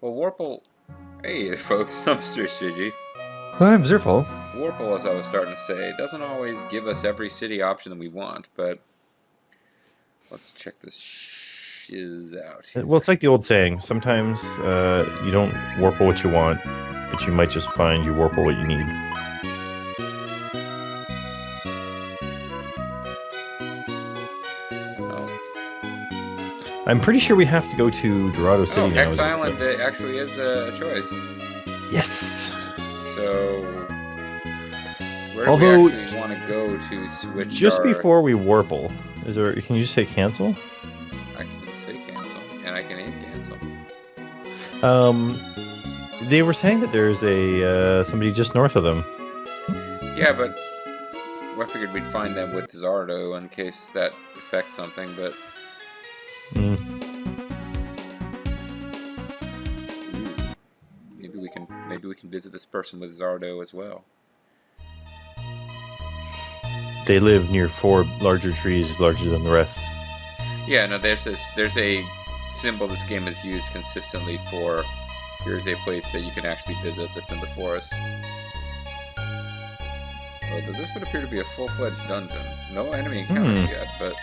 Well, Warple... Hey, folks, I'm Mr. Shiji. I'm Zerful. Warple, as I was starting to say, doesn't always give us every city option that we want, but... Let's check this shiz out here. Well, it's like the old saying. Sometimes you don't warple what you want, but you might just find you warple what you need. I'm pretty sure we have to go to Dorado City now. X Island actually is a choice. Yes! So... Where do we actually want to go to switch just before we warple, can you just say cancel? I can say cancel, and I can hit cancel. They were saying that there's somebody just north of them. Yeah, but I figured we'd find them with Zardo in case that affects something, but... Maybe we can visit this person with Zardo as well. They live near 4 larger trees, larger than the rest. Yeah, no, there's a symbol this game has used consistently for here's a place that you can actually visit that's in the forest. Although this would appear to be a full-fledged dungeon. No enemy encounters yet, but...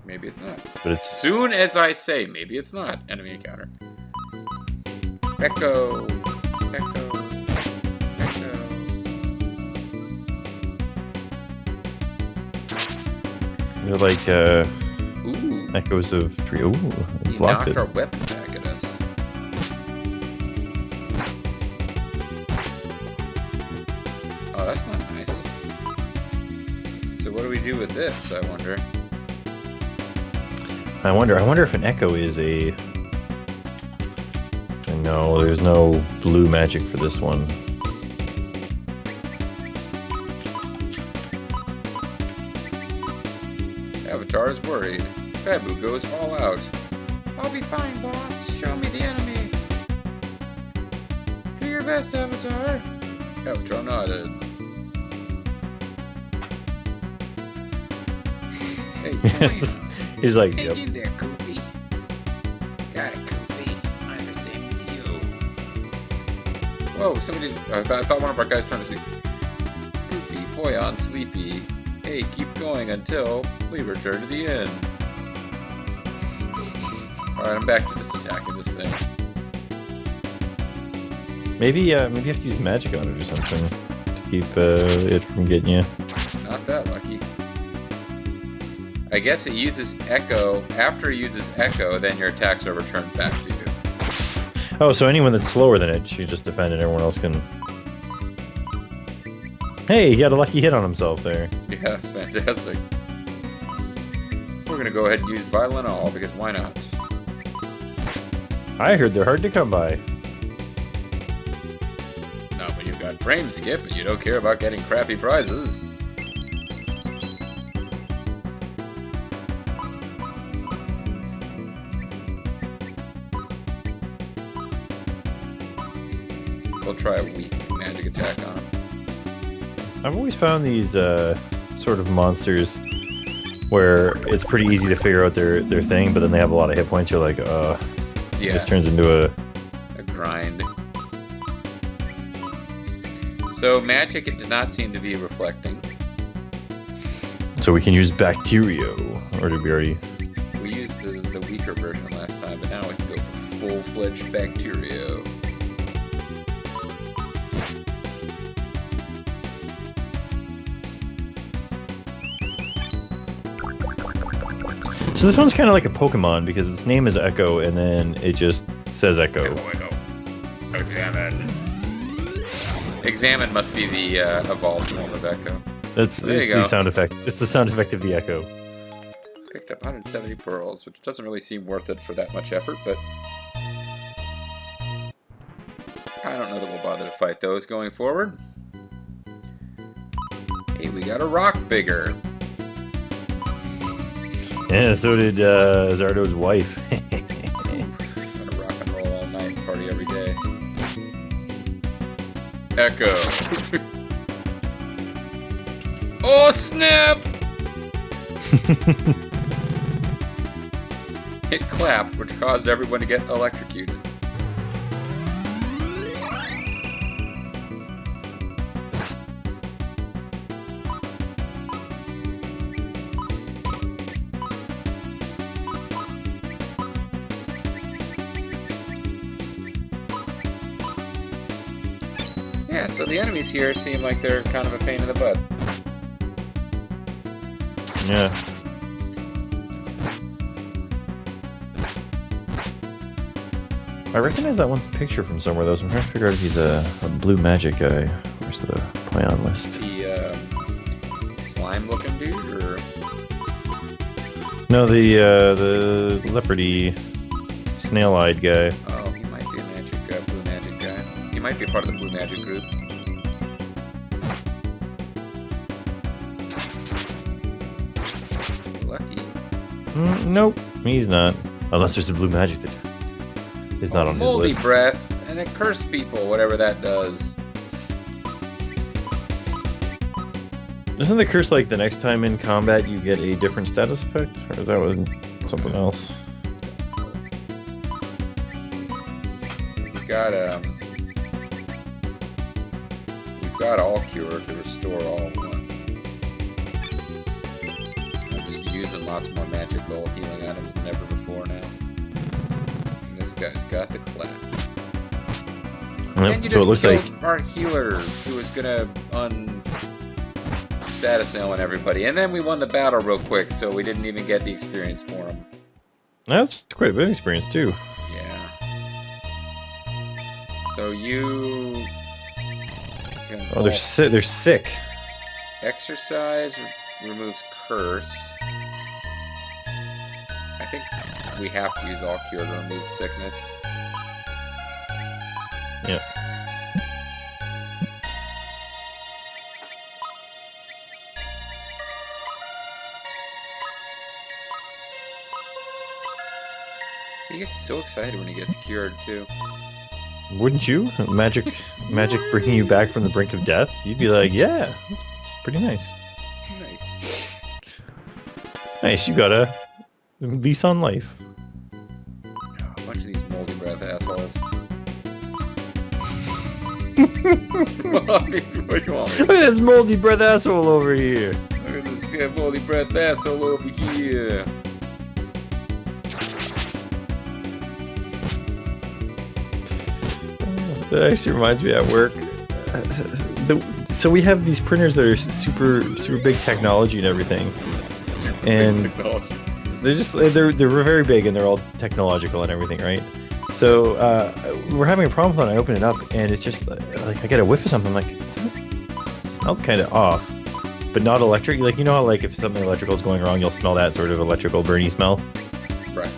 Maybe it's not. But it's soon as I say, maybe it's not. Enemy encounter. Echo. Echo. Echo. They're like Ooh. echoes of tree. Ooh, He knocked our weapon back at us. Oh, that's not nice. So what do we do with this, I wonder? I wonder if an echo is a... No, there's no blue magic for this one. Avatar is worried. Babu goes all out. I'll be fine, boss. Show me the enemy. Do your best, Avatar. Avatar nodded. Hey, boy. He's like, Hey, yep. you there, Koopy. Got it, Koopy. I'm the same as you. Whoa, somebody... I thought one of our guys turned to sleep. Koopy, Boyan, Sleepy. Hey, keep going until we return to the inn. Alright, I'm back to just attacking this thing. Maybe you have to use magic on it or something to keep it from getting you. Not that lucky. I guess it uses Echo. After it uses Echo, then your attacks are returned back to you. Oh, so anyone that's slower than it, she just defend and everyone else can... Hey, he got a lucky hit on himself there. Yeah, that's fantastic. We're gonna go ahead and use Violent All, because why not? I heard they're hard to come by. Not when you've got Frame Skip and you don't care about getting crappy prizes. We'll try a weak magic attack on him. I've always found these sort of monsters where it's pretty easy to figure out their thing, but then they have a lot of hit points. You're like, yeah. It just turns into a grind. So magic, it did not seem to be reflecting. So we can use Bacterio, or did we already? We used the weaker version last time, but now we can go for full-fledged Bacterio. So this one's kind of like a Pokemon because its name is Echo, and then it just says Echo. Echo. Examine. Examine must be the evolved form of Echo. It's the sound effect. It's the sound effect of the Echo. Picked up 170 pearls, which doesn't really seem worth it for that much effort, but I don't know that we'll bother to fight those going forward. Hey, we got a rock bigger. Yeah, so did Zardo's wife. Gonna rock and roll all night, party every day. Echo. Oh snap! It clapped, which caused everyone to get electrocuted. Yeah, so the enemies here seem like they're kind of a pain in the butt. Yeah. I recognize that one's picture from somewhere, though, so I'm trying to figure out if he's a blue magic guy. Where's the play on list? The slime-looking dude, or No, the leopardy, snail-eyed guy. oh, he might be a magic, blue magic guy. He might be a part of the blue magic group. Lucky. Nope, he's not. Unless there's a blue magic that is not on his Moldy list. breath, and it cursed people, whatever that does. Isn't the curse like the next time in combat you get a different status effect? Or is that something else? We've got all cure to restore all one. I'm just using lots more magical healing items than ever before now. And this guy's got the clap. Yep, And you so it just looks killed like our healer, who was gonna status nailing everybody. And then we won the battle real quick, so we didn't even get the experience for him. that's quite a bit of experience too. Yeah. So you can Oh, they're sick. exercise removes curse. I think we have to use all cure to remove sickness. Yep. He gets so excited when he gets cured too. Wouldn't you? Magic bringing you back from the brink of death? You'd be like, yeah, that's pretty nice. Nice. Nice, you got a lease on life. Oh, a bunch of these moldy breath assholes. What do you want me Look at this moldy breath asshole over here. Look at this good moldy breath asshole over here. That actually reminds me at work. So we have these printers that are super big technology and everything. Super And- big technology. They're very big and they're all technological and everything, right? So we're having a problem with it. I open it up and it's just like I get a whiff of something. I'm like, it smells kind of off, but not electric. Like, you know how like if something electrical is going wrong, you'll smell that sort of electrical burny smell. Right.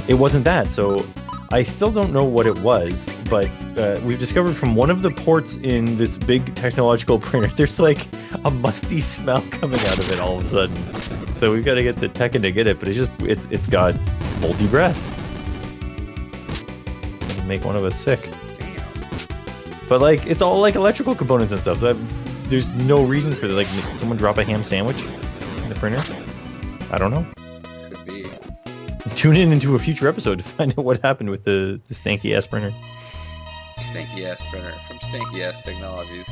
It wasn't that, so I still don't know what it was, but we've discovered from one of the ports in this big technological printer, there's like a musty smell coming out of it all of a sudden. So we've got to get the tech in to get it, but it's got moldy breath. It's gonna make one of us sick. Damn. But like, it's all like electrical components and stuff, so there's no reason for like someone drop a ham sandwich in the printer. I don't know. Could be. Tune in into a future episode to find out what happened with the stanky ass printer. Stanky ass printer from Stanky Ass Technologies.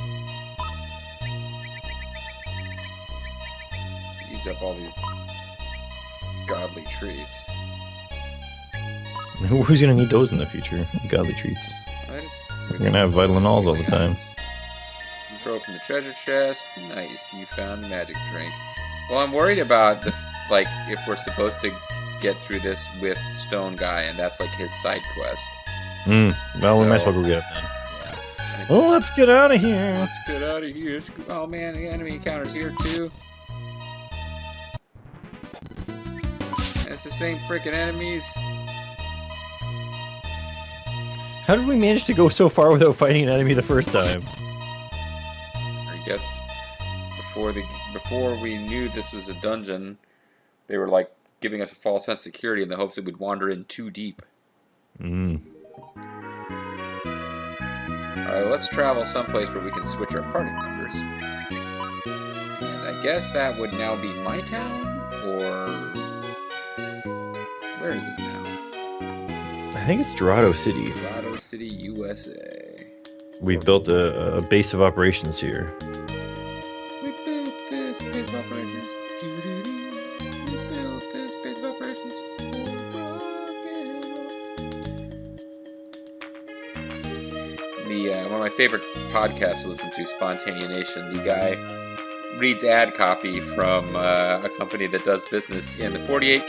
Use up all these godly treats. Who's gonna need those in the future? Godly treats. We're gonna have vital anols all the time. You throw open the treasure chest. Nice, you found the magic drink. Well, I'm worried about like if we're supposed to get through this with Stone Guy, and that's like his side quest. Well, we might as well go get it then. Yeah. Oh, let's get out of here. Let's get out of here. Oh man, the enemy encounter's here too. And it's the same freaking enemies. How did we manage to go so far without fighting an enemy the first time? I guess before we knew this was a dungeon, they were like giving us a false sense of security in the hopes that we'd wander in too deep. Alright, let's travel someplace where we can switch our party members. And I guess that would now be my town, or Where is it now? I think it's Dorado City. Dorado City, USA. We built a base of operations here. We built this base of operations. Doo-doo-doo. We built this base of operations for rock and roll. One of my favorite podcasts to listen to, Spontanea Nation. The guy reads ad copy from a company that does business in the 48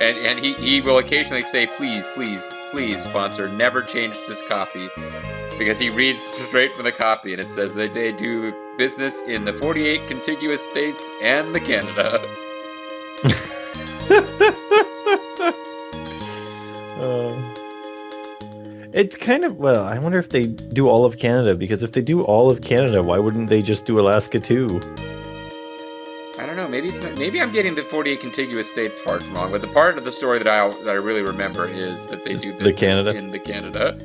and he will occasionally say, please sponsor, never change this copy, because he reads straight from the copy and it says that they do business in the 48 contiguous states and the Canada. It's kind of, well, I wonder if they do all of Canada, because if they do all of Canada, why wouldn't they just do Alaska too? I don't know. Maybe it's not, maybe I'm getting the 48 contiguous states parts wrong. But the part of the story that I really remember is that they do business in the Canada.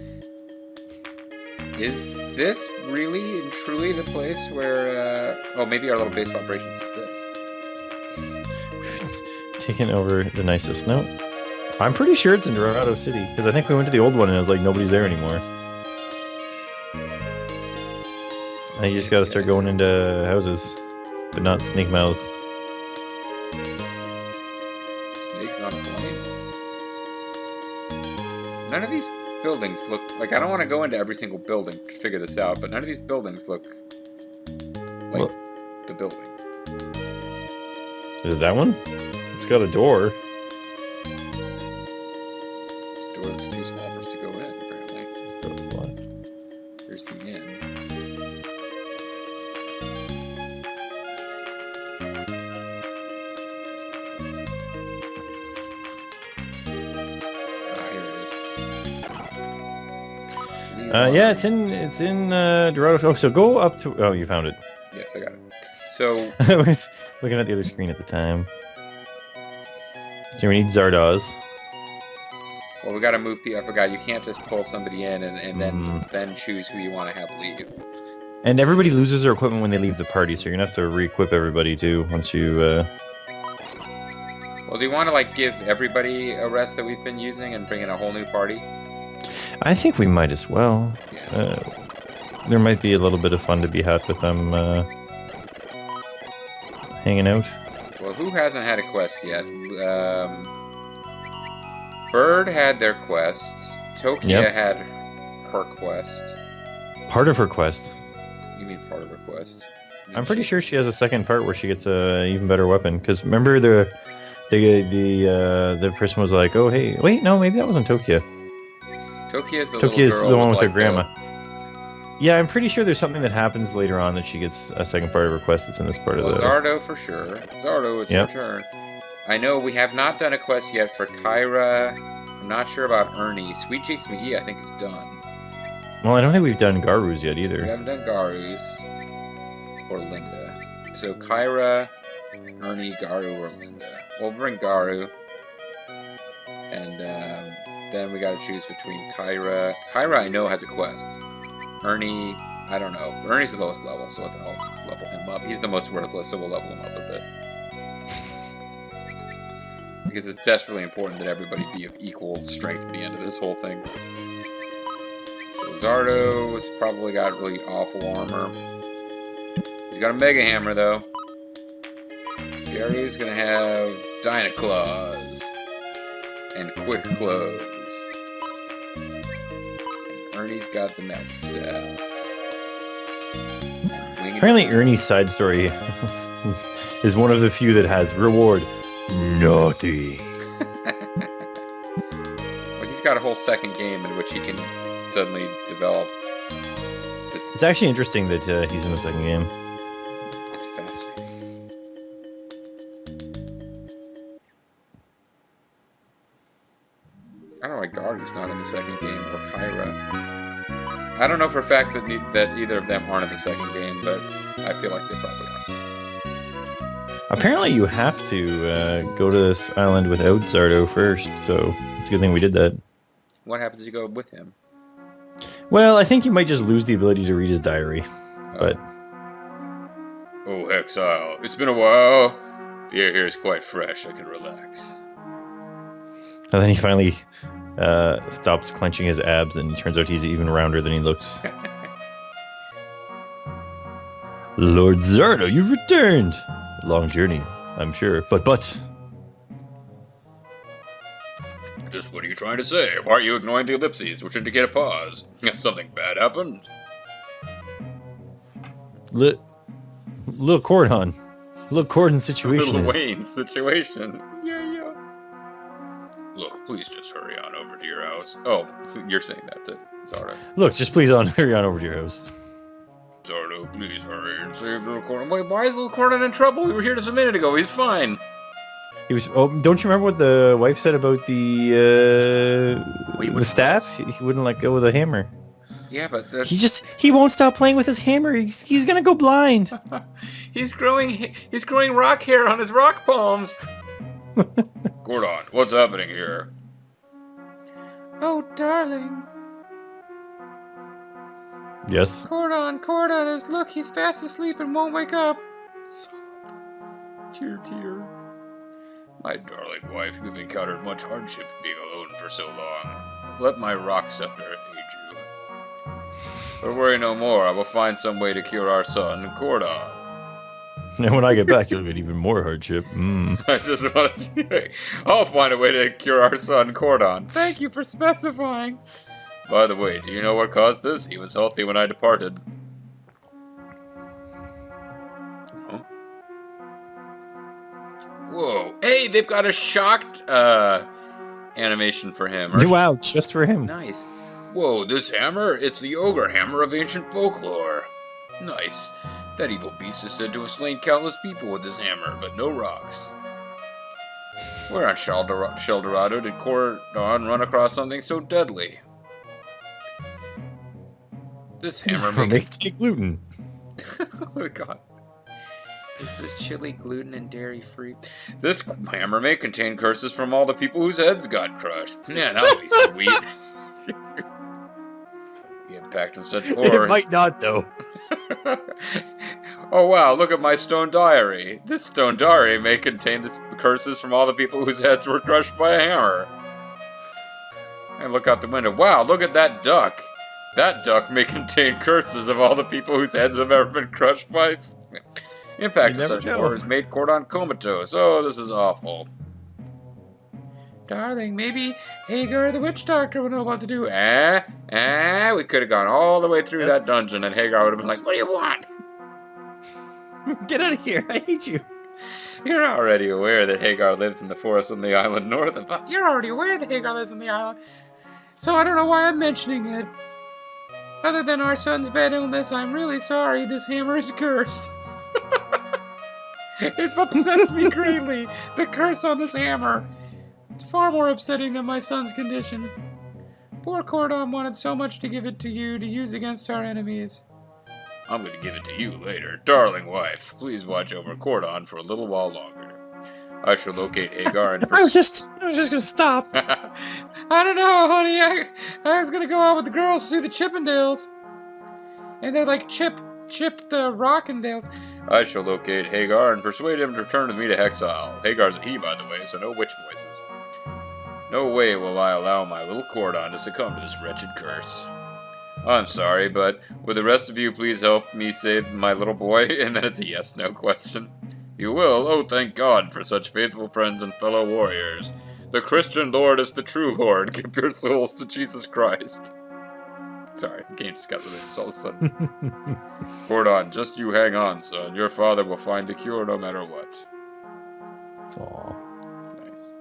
Is this really and truly the place where? Oh, maybe our little base of operations is this. Taking over the nicest note. I'm pretty sure it's in Dorado City, because I think we went to the old one and it was like nobody's there anymore. Now you just gotta start going into houses, but not snake mouths. Snakes on a plane? None of these buildings look like, I don't want to go into every single building to figure this out, but none of these buildings look like the building. Is it that one? It's got a door. It's too small for us to go in, apparently. Here's the inn. Here it is. Yeah, it's in Dorado. Oh, so go up to. Oh, you found it. Yes, I got it. So I was looking at the other screen at the time. So we need Zardoz. well, we got to move people. I forgot. You can't just pull somebody in and then choose who you want to have leave. And everybody loses their equipment when they leave the party, so you're gonna have to re-equip everybody too once you. Well, do you want to like give everybody a rest that we've been using and bring in a whole new party? I think we might as well. Yeah. There might be a little bit of fun to be had with them hanging out. Well, who hasn't had a quest yet? Bird had their quest. Tokia had her quest. Part of her quest. You mean part of her quest? I'm pretty sure she has a second part where she gets a even better weapon. Because remember the person was like, oh hey, wait, no, maybe that wasn't Tokia. Tokia's the Tokia's little girl the one with like her grandma. Yeah, I'm pretty sure there's something that happens later on that she gets a second part of her quest that's in this part of the... Zardo for sure. Zardo, it's your turn. I know we have not done a quest yet for Kyra. I'm not sure about Ernie. Sweet Cheeks McGee, I think, is done. Well, I don't think we've done Garu's yet either. We haven't done Garu's. Or Linda. So Kyra, Ernie, Garu, or Linda. We'll bring Garu. And then we gotta choose between Kyra. Kyra, I know, has a quest. Ernie, I don't know. Ernie's the lowest level, so what the hell? Let's level him up. He's the most worthless, so we'll level him up a bit. Because it's desperately important that everybody be of equal strength at the end of this whole thing. So Zardo's probably got really awful armor. He's got a Mega Hammer, though. Gary's gonna have Dynaclaws. And Quick Clothes. Ernie's got the magic staff. Apparently Ernie's side story is one of the few that has reward nothing. Like he's got a whole second game in which he can suddenly develop this. It's actually interesting that he's in the second game. It's fascinating. I don't know why Garu's not in the second game, or Kyra. I don't know for a fact that either of them aren't in the second game, but I feel like they probably are. Apparently you have to go to this island without Zardo first, so it's a good thing we did that. What happens if you go with him? Well, I think you might just lose the ability to read his diary, but... Oh, Exile, it's been a while. The air here is quite fresh, I can relax. And then he finally stops clenching his abs, and it turns out he's even rounder than he looks. Lord Zardo, you've returned. Long journey, I'm sure. But... Just what are you trying to say? Why are you ignoring the ellipses, which indicate a pause? Something bad happened? Lil Cordon. Lil Cordon situation. Little Wayne's situation. Yeah. Look, please just hurry on over to your house. Oh, so you're saying that to Zardo. Look, just please hurry on over to your house. Zardo, please hurry and save Little Cordon. Wait, why is Little Cordon in trouble? We were here just a minute ago. He's fine. He was. Oh, don't you remember what the wife said about the staff? He wouldn't let go of the hammer. Yeah, but he won't stop playing with his hammer. He's gonna go blind. He's growing rock hair on his rock palms. Cordon, what's happening here? Oh, darling. Yes. Cordon is look. He's fast asleep and won't wake up. Sob. Tear. My darling wife, you've encountered much hardship being alone for so long. Let my rock scepter aid you. But worry no more, I will find some way to cure our son, Cordon. And when I get back, you'll get even more hardship. I just want to say, I'll find a way to cure our son, Cordon. Thank you for specifying. By the way, do you know what caused this? He was healthy when I departed. Whoa. Hey, they've got a shocked animation for him. Wow, just for him. Nice. Whoa, this hammer? It's the ogre hammer of ancient folklore. Nice. That evil beast is said to have slain countless people with his hammer, but no rocks. Where on Sheldorado did Cordon run across something so deadly? This hammer makes gluten. Oh, God. Is this chili gluten and dairy free? This hammer may contain curses from all the people whose heads got crushed. Yeah, that would be sweet. The impact of such horror. It might not, though. Oh wow, look at my stone diary. This stone diary may contain the curses from all the people whose heads were crushed by a hammer. And look out the window. Wow, look at that duck. That duck may contain curses of all the people whose heads have ever been crushed by... Impact of such horrors made Cordon comatose. Oh, this is awful. Darling, maybe Hagar the witch doctor would know what to do. We could have gone all the way through that dungeon and Hagar would have been like, what do you want? Get out of here, I hate you. You're already aware that Hagar lives in the forest on the island north of... You're already aware that Hagar lives on the island. So I don't know why I'm mentioning it. Other than our son's bad illness, I'm really sorry this hammer is cursed. It upsets me greatly. The curse on this hammer. It's far more upsetting than my son's condition. Poor Cordon wanted so much to give it to you to use against our enemies. I'm going to give it to you later. Darling wife, please watch over Cordon for a little while longer. I shall locate Hagar and... I was just going to stop. I don't know, honey. I was going to go out with the girls to see the Chippendales. And they're like Chip the Rockendales. I shall locate Hagar and persuade him to return with me to Hexile. Hagar's a he, by the way, so no witch voices. No way will I allow my little Cordon to succumb to this wretched curse. I'm sorry, but would the rest of you please help me save my little boy? And then it's a yes-no question. You will? Oh, thank God for such faithful friends and fellow warriors. The Christian Lord is the true Lord. Give your souls to Jesus Christ. Sorry, the game just got religious all of a sudden. Cordon, just you hang on, son. Your father will find a cure no matter what. Aww. That's nice.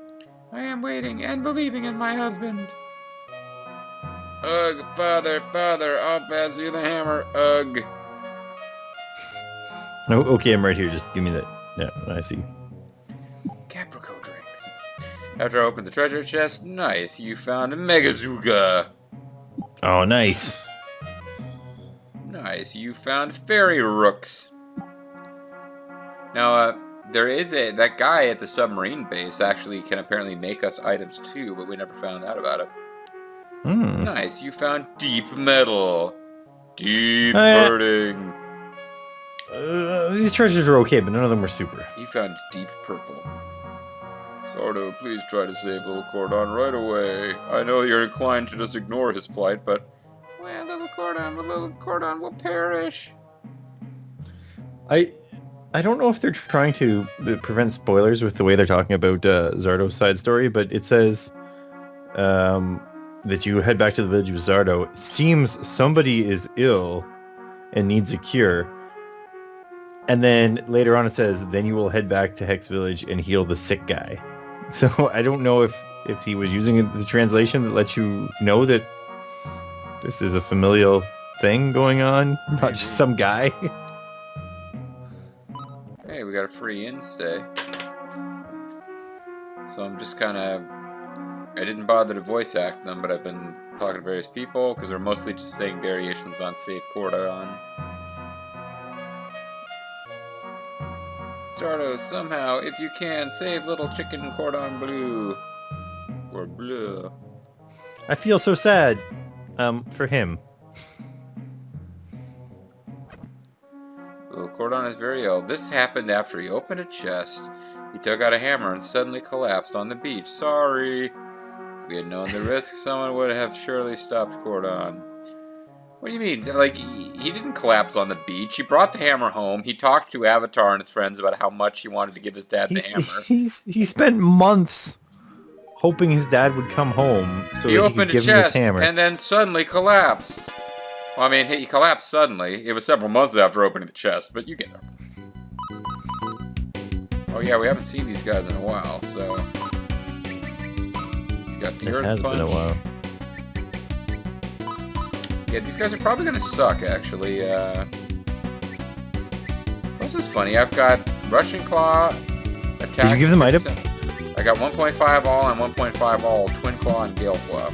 I am waiting and believing in my husband. Ugh, father, I'll pass you the hammer. Ugh. Oh, okay, I'm right here. Just give me that. Yeah, I see. Caprico drinks. After I opened the treasure chest, nice, you found a Megazooga. Oh, nice. Nice, you found fairy rooks. Now, there is that guy at the submarine base actually can apparently make us items too, but we never found out about it. Nice, you found deep metal. Deep hurting. These treasures are okay, but none of them were super. You found deep purple. Sordo, please try to save little Cordon right away. I know you're inclined to just ignore his plight, but... Well, little Cordon will perish. I don't know if they're trying to prevent spoilers with the way they're talking about Zardo's side story, but it says that you head back to the village of Zardo. It seems somebody is ill and needs a cure. And then later on it says, then you will head back to Hex Village and heal the sick guy. So I don't know if he was using the translation that lets you know that this is a familial thing going on, not just some guy. Hey, we got a free in today. So I'm just kind of... I didn't bother to voice act them, but I've been talking to various people, because they're mostly just saying variations on Save Cordon. Zardo, somehow, if you can, save little chicken Cordon Bleu. Or Bleu. I feel so sad. For him. Little Cordon is very ill. This happened after he opened a chest. He took out a hammer and suddenly collapsed on the beach. Sorry. If we had known the risk, someone would have surely stopped Cordon. What do you mean? Like, he didn't collapse on the beach. He brought the hammer home. He talked to Avatar and his friends about how much he wanted to give his dad the hammer. He spent months hoping his dad would come home so he opened could give a him his chest hammer. And then suddenly collapsed. Well, I mean, he collapsed suddenly. It was several months after opening the chest, but you get it. Oh yeah, we haven't seen these guys in a while, so... He's got the Earth Punch. It has been a while. Yeah, these guys are probably gonna suck, actually. This is funny. I've got Russian Claw, Attack... Did you give them items? I got 1.5 all and 1.5 all, Twin Claw and Gale Claw.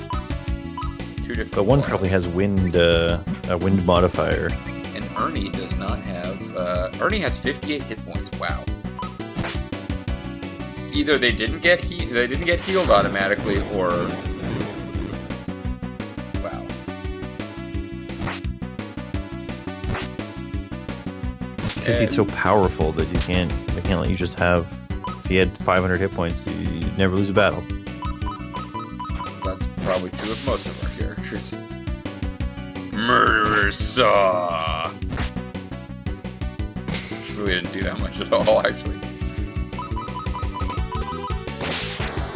Two different But one claws. probably has wind, a wind modifier. And Ernie does not have... Ernie has 58 hit points. Wow. Either they didn't get healed automatically, or... Wow. Because he's so powerful that they can't let you just have... If he had 500 hit points, you'd never lose a battle. That's probably true of most of our characters. Murderer Saw! Which really didn't do that much at all, actually.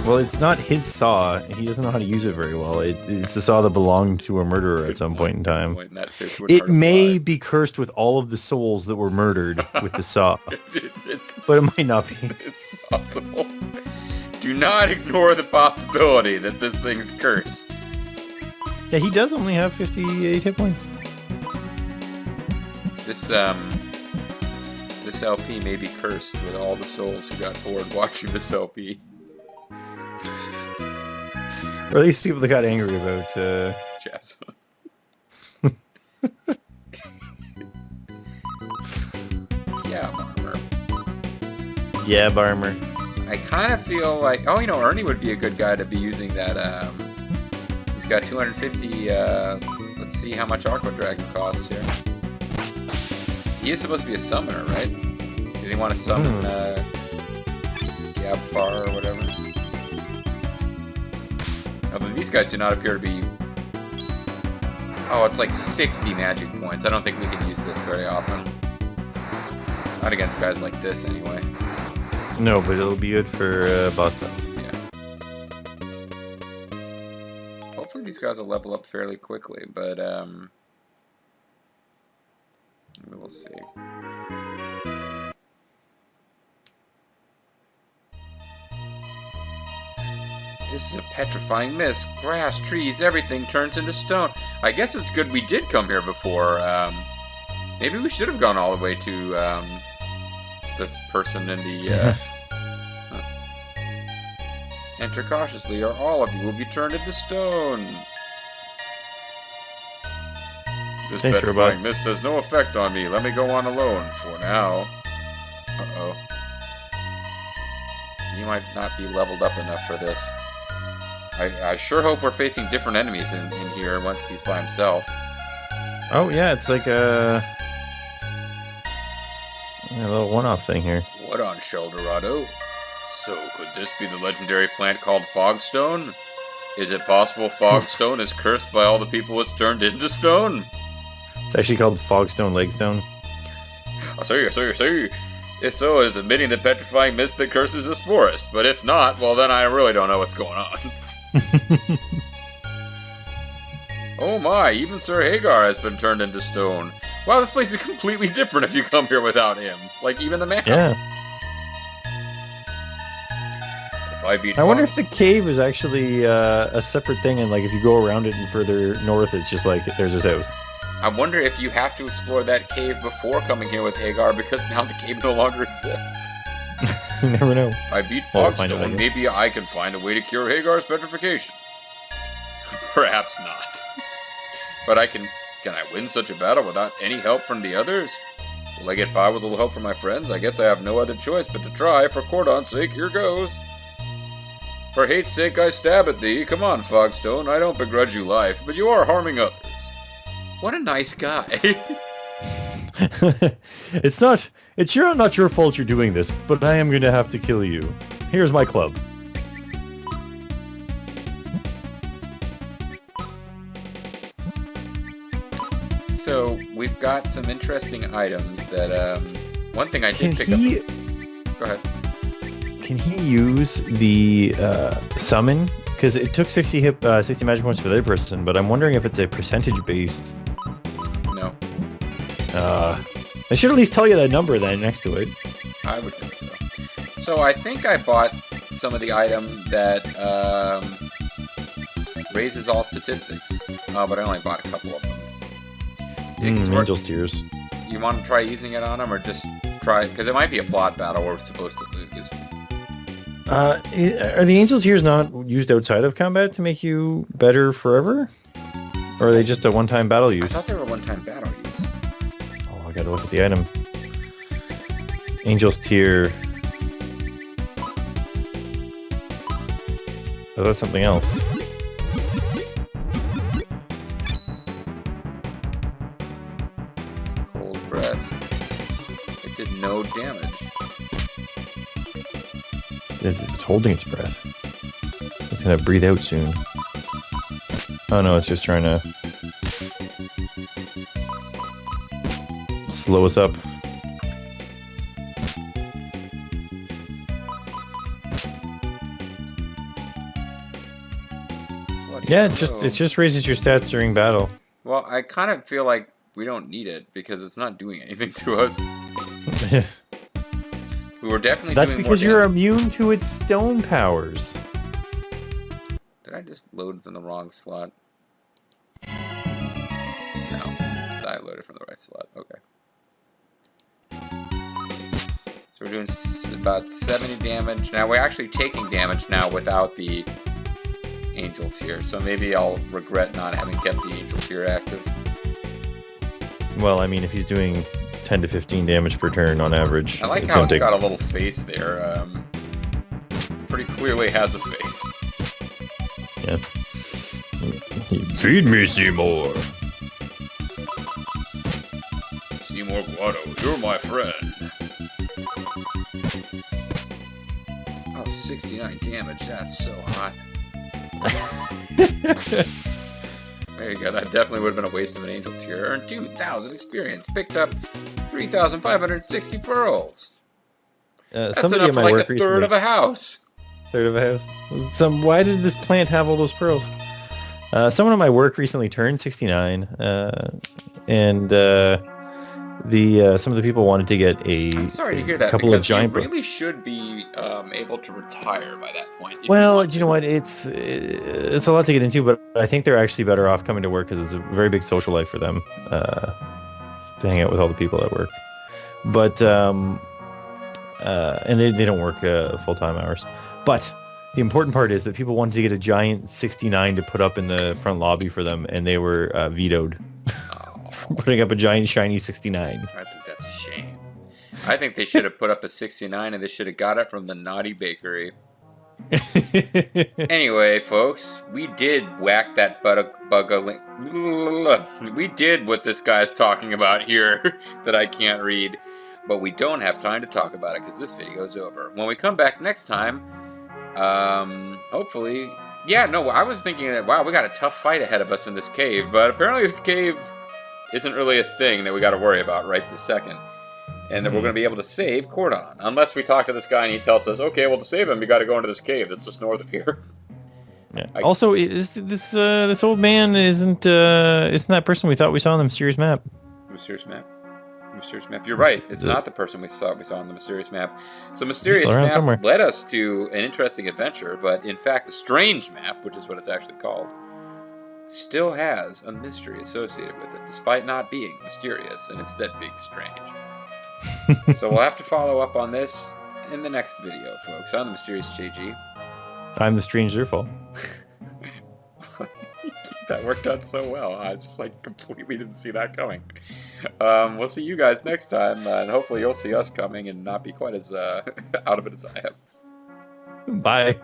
Well, it's not his saw. He doesn't know how to use it very well. It's a saw that belonged to a murderer at some point in time. It may be cursed with all of the souls that were murdered with the saw. But it might not be. It's possible. Do not ignore the possibility that this thing's cursed. Yeah, he does only have 58 hit points. This LP may be cursed with all the souls who got bored watching this LP. Or at least people that got angry about Chaps. Yeah, Barmer. Yeah, Barmer. I kind of feel like... Oh, you know, Ernie would be a good guy to be using that, He's got 250, let's see how much Aqua Dragon costs here. He is supposed to be a summoner, right? Did he want to summon, Gabfar or whatever? Although these guys do not appear to be... Oh, it's like 60 magic points. I don't think we can use this very often. Not against guys like this, anyway. No, but it'll be good for boss battles. Yeah. Hopefully these guys will level up fairly quickly, but, we will see. This is a petrifying mist. Grass, trees, everything turns into stone. I guess it's good we did come here before. Maybe we should have gone all the way to this person in the... Enter cautiously, or all of you will be turned into stone. This petrifying mist has no effect on me. Let me go on alone for now. Uh-oh. He might not be leveled up enough for this. I sure hope we're facing different enemies in here once he's by himself. Oh, yeah, it's like a little one-off thing here. What on Sheldorado? So, could this be the legendary plant called Fogstone? Is it possible Fogstone is cursed by all the people it's turned into stone? It's actually called Fogstone Legstone. I see. If so, it is admitting the petrifying mist that curses this forest. But if not, well then I really don't know what's going on. Oh my, even Sir Hagar has been turned into stone. Wow, this place is completely different if you come here without him. Like, even the map. Yeah. If I beat I wonder Fox- if the cave is actually a separate thing, and like if you go around it and further north, it's just like there's his house. I wonder if you have to explore that cave before coming here with Hagar, because now the cave no longer exists. You never know. If I beat Well, we'll find out Fogstone, later. maybe I can find a way to cure Hagar's petrification. Perhaps not. But can I win such a battle without any help from the others? Will I get by with a little help from my friends? I guess I have no other choice but to try. For Cordon's sake, here goes. For hate's sake, I stab at thee. Come on, Fogstone. I don't begrudge you life, but you are harming others. What a nice guy. It's sure not your fault you're doing this, but I am going to have to kill you. Here's my club. So, we've got some interesting items that, one thing I did Can pick he up... Go ahead. can he use the summon? Because it took 60 magic points for the other person, but I'm wondering if it's a percentage based. No, I should at least tell you that number then next to it. I would think so. So I think I bought some of the item that raises all statistics, but I only bought a couple of them. You think it's worth- Angel's Tears. You want to try using it on them, or just try? Because it might be a plot battle where we're supposed to lose. Are the Angel's Tears not used outside of combat to make you better forever? Or are they just a one-time battle I use? thought they were one-time battle use. Oh, I gotta look at the item. Angel's Tear. Oh, that's something else. Cold breath. It did no damage. It's holding its breath. It's gonna breathe out soon. Oh no, it's just trying to slow us up. Bloody Yeah, hell. it just raises your stats during battle. Well, I kind of feel like we don't need it because it's not doing anything to us. We were definitely That's doing because more you're damage. immune to its stone powers. Did I just load from the wrong slot? No. I loaded from the right slot. Okay. So we're doing about 70 damage. Now we're actually taking damage now without the Angel Tier. So maybe I'll regret not having kept the Angel Tier active. Well, I mean, if he's doing 10 to 15 damage per turn on average, I like it's how gonna it's take- got a little face there. Pretty clearly has a face. Yeah. Feed me, Seymour. Seymour Guado, you're my friend. Oh, 69 damage. That's so hot. There you go. That definitely would have been a waste of an Angel Tier. Earned 2,000 experience. Picked up 3,560 pearls. That's Somebody enough in for my like work a recently. third of a house. Third of a house. Why did this plant have all those pearls? Someone at my work recently turned 69, and some of the people wanted to get I'm sorry to hear that couple because of giant. you really should be able to retire by that point. if Well, want do you know to. what? It's a lot to get into, but I think they're actually better off coming to work because it's a very big social life for them to hang out with all the people at work. But and they don't work full-time hours. But the important part is that people wanted to get a giant 69 to put up in the front lobby for them, and they were vetoed Oh, for putting up a giant shiny 69. I think that's a shame. I think they should have put up a 69 and they should have got it from the Naughty Bakery. Anyway, folks, we did whack that we did what this guy's talking about here that I can't read. But we don't have time to talk about it because this video is over. When we come back next time, hopefully... Yeah, no, I was thinking that, wow, we got a tough fight ahead of us in this cave, but apparently this cave isn't really a thing that we got to worry about right this second. And that we're going to be able to save Cordon. Unless we talk to this guy and he tells us, okay, well, to save him, you got to go into this cave that's just north of here. Yeah. Also, this old man isn't that person we thought we saw on the mysterious map. Mysterious map? Mysterious map. You're right. It's not the person we saw on the mysterious map. So mysterious map somewhere led us to an interesting adventure, but in fact, the strange map, which is what it's actually called, still has a mystery associated with it, despite not being mysterious and instead being strange. So we'll have to follow up on this in the next video, folks. I'm the Mysterious JG. I'm the Strange Zerfall. That worked out so well. I just completely didn't see that coming. We'll see you guys next time, and hopefully you'll see us coming and not be quite as out of it as I am. Bye.